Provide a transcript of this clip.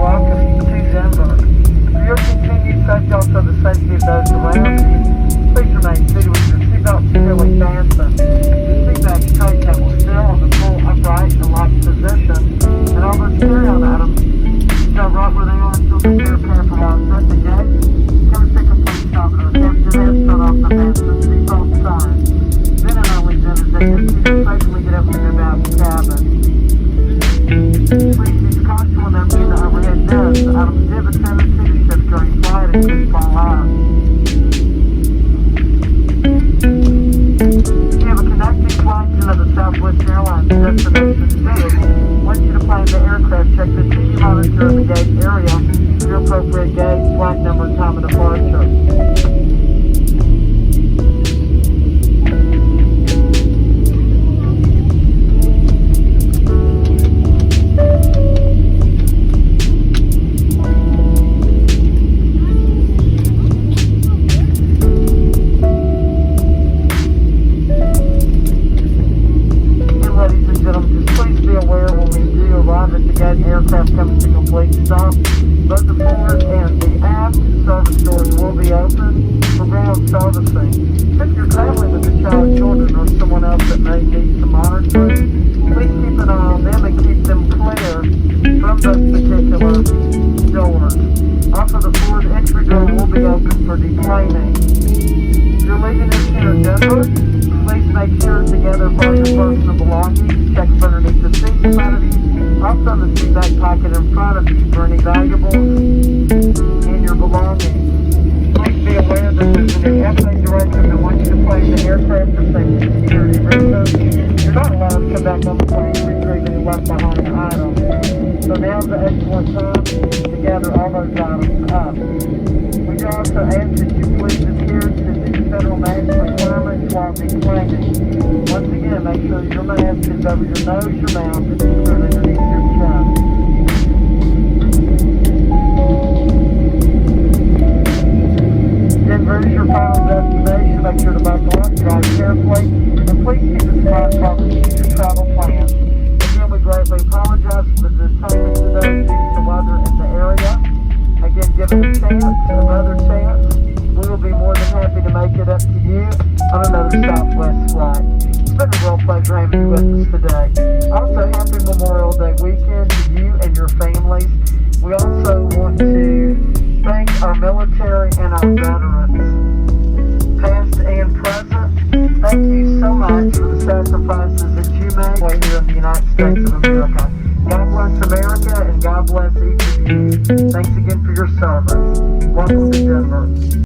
welcome to Denver. For your continued safety, also the safety of those around you, please remain seated with your seatbelt securely fastened. Your seatback tray table still on the full upright and locked position, and all those carry-on items go right where they are until the clear pair for while set the gate. Come take a complete stop and attempt to start off the fasten seatbelt sign. Then and only then is they need to safely get up to the back cabin. Please use caution when emptying the overhead bins. Items do have a tendency to shift during flight and could fall out. If you have a connecting flight to the Southwest Airlines destination city, once you deploy the aircraft, check the TV monitor in the gate area for your appropriate gate, flight number, and time of departure. Aircraft comes to complete stop. Both the forward and the aft service doors will be open for ground servicing. If you're traveling with a child, children, or someone else that may need some monitoring, please keep an eye on them and keep them clear from those particular doors. Also, the forward entry door will be open for deplaning. If you're leaving us here in Denver, please make sure to gather all your personal belongings. Check underneath the seat in front of you. Also in the seat back pocket in front of you for any valuables and your belongings. Please be aware that there's a new FAA directive that wants you to place the aircraft for safety and security reasons. You're not allowed to come back on the plane to retrieve any left behind items. So now's the excellent time to gather all those items up. We do also ask that you please adhere to the federal mask requirements while deplaning. Once again, make sure your mask is over your nose, your mouth, and secured underneath your chest. Denver is your final destination. Make sure to buckle up, drive carefully, and please keep the smart car to your travel plans. Again, we greatly apologize for the detainment today due to weather in the area. Again, given a chance, another chance, we will be more than happy to make it up to you on another Southwest flight. It's been a real pleasure having you with us today. Also, happy Memorial Day weekend to you and your families. We also want to thank our military and our veterans, past and present. Thank you so much for the sacrifices that you make while here in the United States of America. God bless America and God bless each of you. Thanks again for your service. Welcome to Denver.